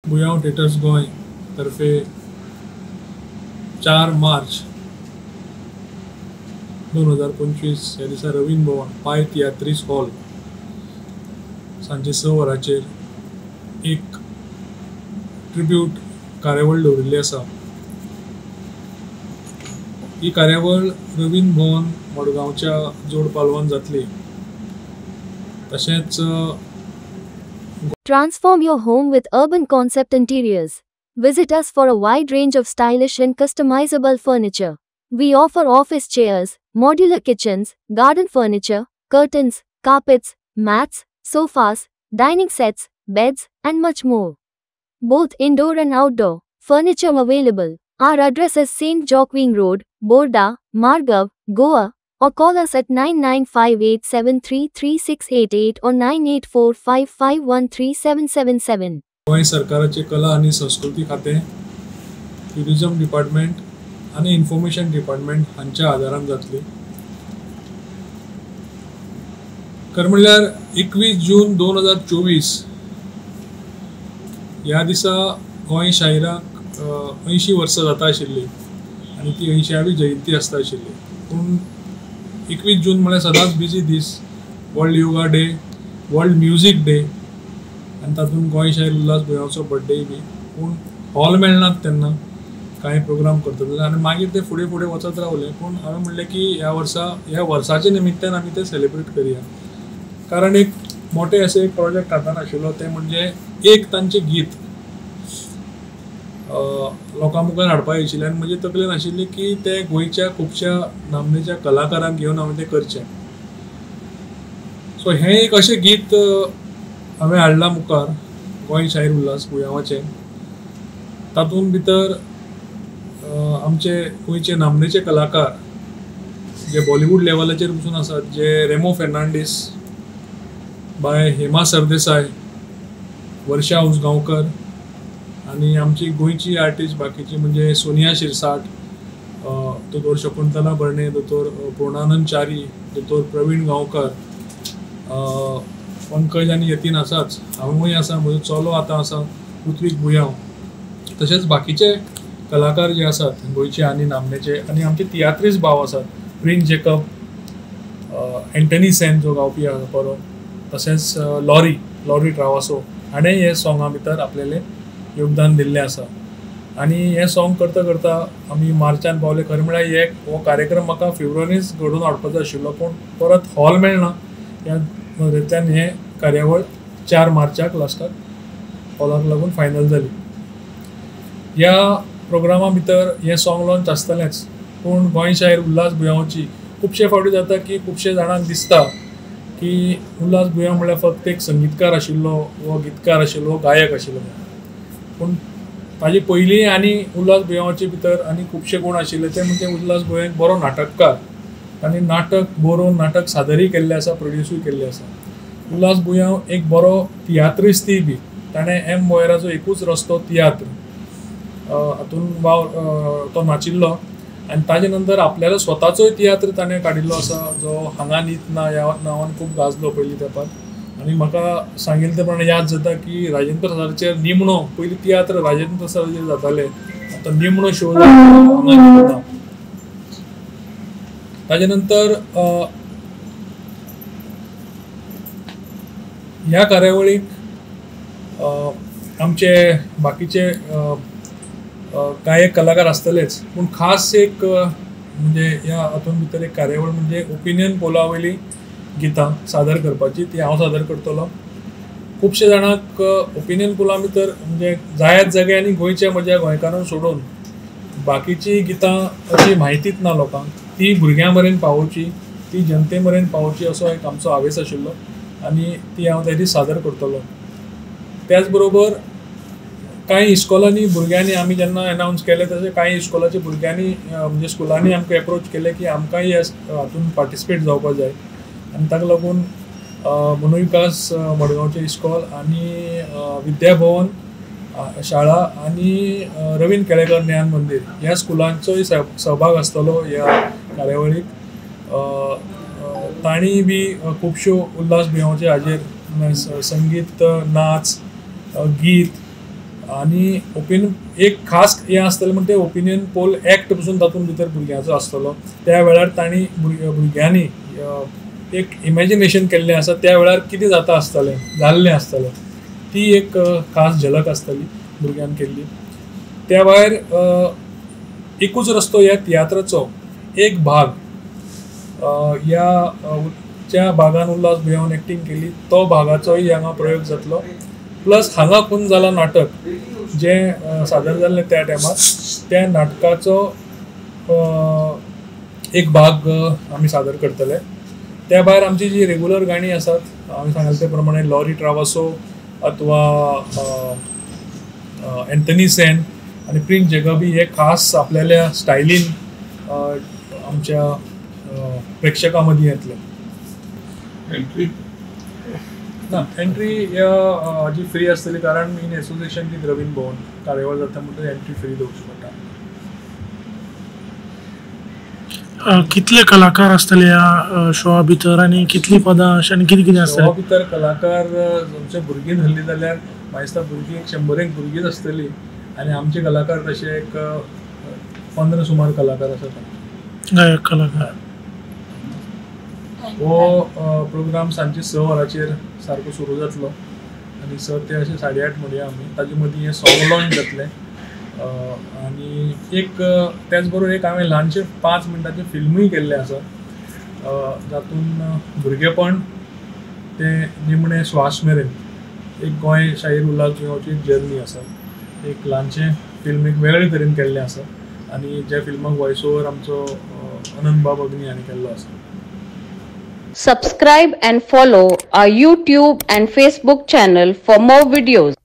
Buyao theatres Goa तर्फे 4 मार्च 2025 ह्या दिसा रवींद्र भवन पाय तियात्रीस हॉल सांजे 6 वरांचेर एक ट्रिब्यूट कार्यावळ दवरिल्ली आसा. ही कार्यावळ रवींद्र भवन मडगांवच्या जोड पालवान जातली. तशेंच Transform your home with urban concept interiors. Visit us for a wide range of stylish and customizable furniture. We offer office chairs, modular kitchens, garden furniture, curtains, carpets, mats, sofas, dining sets, beds, and much more. Both indoor and outdoor furniture available. Our address is St. Joaquin Road, Borda, Margav, Goa, or call us at 9958733688 or 9845513777. Goa सरकाराचे कला आनी संस्कृती खातें, tourism department आनी information department हांच्या आदारान जातली. खरें म्हणल्यार 21 जून 2024 ह्या दिसा गोंय शाहिराक 80 वर्सां जाता आशिल्ली आनी ती 80वी जयंती आसता आशिल्ली. पूण 21 जून म्हळ्यार सदांच बिजी दीस. World yoga day, world music day आनी तातूंत गोंय शाहीर उल्हास बुयांवचो बर्थडे बी. पूण हॉल मेळनात तेन्ना कांय प्रोग्राम करतले आनी मागीर ते फुडें फुडें वचत रावले. पूण हांवें म्हणलें की ह्या वर्साच्या निमित्तान आमी ते सेलिब्रेट करया. कारण एक मोठे असे एक प्रोजेक्ट हातान आशिल्लो ते म्हणजे एक तांचें गीत लोकां मुखार हाडपाक आशिल्लें आनी म्हजे तकलेन आशिल्लें की ते गोंयच्या खुबश्या नामनेच्या कलाकारांक घेवन हांवें तें करचें. सो हें एक अशें गीत हांवें हाडलां मुखार गोंय शाहीर उल्हास बुयांवाचें. तातूंत भितर आमचे गोंयचे नामनेचे कलाकार जे बॉलिवूड लेवलाचेर पसून आसात, जे रेमो फेर्नांडीस, बाय हेमा सरदेसाय, वर्षा उसगांवकर आनी आमची गोंयची आर्टिस्ट बाकीची म्हणजे सोनिया शिरसाट, दोतोर शकुंतला भरणे, दोतोर पूर्णानंद च्यारी, दोतोर प्रवीण गांवकर, पंकज आनी यतीन आसाच, हांवूय आसा, म्हजो चलो आतां आसा ऋत्वीक बुयांव. तशेंच बाकीचे कलाकार जे आसात गोंयचे आनी नामनेचे आनी आमचे तियात्रीस भाव आसात. प्रिन्स जेकब, एंटनी सेन जो गावपी आसा बरो, तशेंच लॉरी ट्रावासो हाणें हे सॉंगा भितर आपलेलें योगदान दिल्लें आसा. आनी हें सॉंग करता करता आमी मार्चान पावले. खरें म्हळ्यार हो कार्यक्रम म्हाका फेब्रुवारींत घडोवन हाडपाचो आशिल्लो, पूण परत हॉल मेळना. ह्या नदरेंतल्यान हें कार्यावळ 4 मार्चाक लास्टाक हॉलाक लागून फायनल जाली. ह्या प्रोग्रामा भितर हें सॉंग लॉन्च आसतलेंच, पूण गोंय शाहीर उल्हास बुयांवची खुबशे फावटी जाता की खुबशे जाणांक दिसता की उल्हास बुयांव म्हळ्यार फक्त एक संगीतकार आशिल्लो वो गितकार आशिल्लो, गायक आशिल्लो. पूण ताजे पयलीं आनी उल्हास बुयांवाचे भितर आनी खुबशे गुण आशिल्ले. ते म्हणजे उल्हास बुयांव बरो नाटककार आनी नाटक बरोवन नाटक सादरूय केल्लें आसा, प्रोड्यूसूय केल्लें आसा. उल्हास बुयांव एक बरो तियात्रिस्टूय बी. ताणें एम मोयराचो एकूच रस्तो तियात्र हातून तो नाचिल्लो आनी ताजे नंतर आपल्यालो स्वताचोय तियात्र ताणें काडिल्लो आसा, जो हांगा न्हीद ना ह्या नांवान खूब गाजलो पयलीं तेंपार. आनी म्हाका सांगिल्ले ते प्रमाणे याद जाता की राजेंद्र प्रसादाचेर निमणो, पयलीं तियात्र राजेंद्र प्रसादाचेर जाताले, आतां निमणो शो हांगा. ताजे नंतर ह्या कार्यावळीक आमचे बाकीचे गायक कलाकार आसतलेच, पूण खास एक म्हणजे ह्या हातूंत भितर एक कार्यावळ म्हणजे ओपिनियन पोला वयली गितां सादर करपाची. ती हांव सादर करतलो. खुबशे जाणांक ओपिनियन पोला भितर म्हणजे जायत जाग्यांनी गोंयच्या म्हज्या गोंयकारांक सोडून बाकीची गितां अशी म्हायतीच ना लोकांक. ती भुरग्यां मेरेन पावोवची, ती जनते मेरेन पावोवची असो एक आमचो आवेस आशिल्लो आनी ती हांव त्या दीस सादर करतलो. त्याच बरोबर कांय इस्कॉलांनी भुरग्यांनी आमी जेन्ना एनावन्स केलें तशें कांय इस्कॉलाच्या भुरग्यांनी म्हणजे स्कुलांनी आमकां एप्रोच केलें की आमकांय हातूंत पार्टिसिपेट जावपाक जाय. आनी ताका लागून मनोविकास मडगांवचें इस्कॉल आनी विद्याभवन शाळा आनी रवींद्र केळेकर ज्ञान मंदिर ह्या स्कुलांचोय सहभाग आसतलो ह्या कार्यावळीक. तांणी बी खुबश्यो उल्हास बुयांवाचे हाजेर संगीत, नाच, गीत आनी एक खास हें आसतलें म्हणजे ओपिनियन पोल एक्ट पसून तातूंत भितर भुरग्यांचो आसतलो. त्या वेळार तांणी भुरग्यांनी एक इमॅजिनेशन केल्लें आसा त्या वेळार कितें जाल्लें आसतलें ती एक खास झलक आसतली भुरग्यांन केल्ली. त्या भायर एकूच रस्तो ह्या तियात्राचो एक भाग ज्या भागान उल्हास भुंयान एक्टींग केली तो भागाचोय हांगा प्रयोग जातलो. प्लस हांगा खून जाला नाटक जें सादर जाल्लें त्या टायमार त्या नाटकाचो एक भाग आमी सादर करतले. त्या भायर आमची जी रेगुलर गाणी आसात हांवें सांगले ते प्रमाणे लॉरी ट्रावासो अथवा एंथनी सेन आनी प्रिन्स जेकबी हे खास आपल्याल्या स्टायलीन आमच्या प्रेक्षकां मदीं येतले. ना एंट्री हाजी फ्री आसतली कारण इन एसोसिएशन विथ रवीन भवन कार्यावळ जाता म्हणटच एंट्री फ्री दवरची पडटा. कितले कलाकार आसतले ह्या शोआ भितर आनी कितली पदां अशें आनी कितें कितें आसतलें? शोआ भितर कलाकार आमचे भुरगीं धरली जाल्यार म्हाका दिसता भुरगीं 100 भुरगींच आसतली आनी आमचे कलाकार तशे एक 15 सुमार कलाकार आसात. गायक कलाकार. हो प्रोग्राम सांजचे 6 वरांचेर सारको सुरू जातलो आनी 6 ते अशें 8:30 म्हणया आमी. ताजे मदीं हें सॉंग लॉन्च जातलें आनी एक त्याच बरोबर एक हांवें ल्हानशें 5 मिनटाचें फिल्मूय केल्लें आसा जातून भुरगेपण ते निमणें स्वास मेरेन एक गोंय शाहीर उल्हास भुंयाची एक जर्नी आसा. एक ल्हानशें फिल्म एक वेगळे तरेन केल्लें आसा आनी ज्या फिल्माक वॉयस ओवर आमचो अनंत बाब अग्नी हांणी केल्लो आसा. Subscribe and follow our YouTube and Facebook channel for more videos.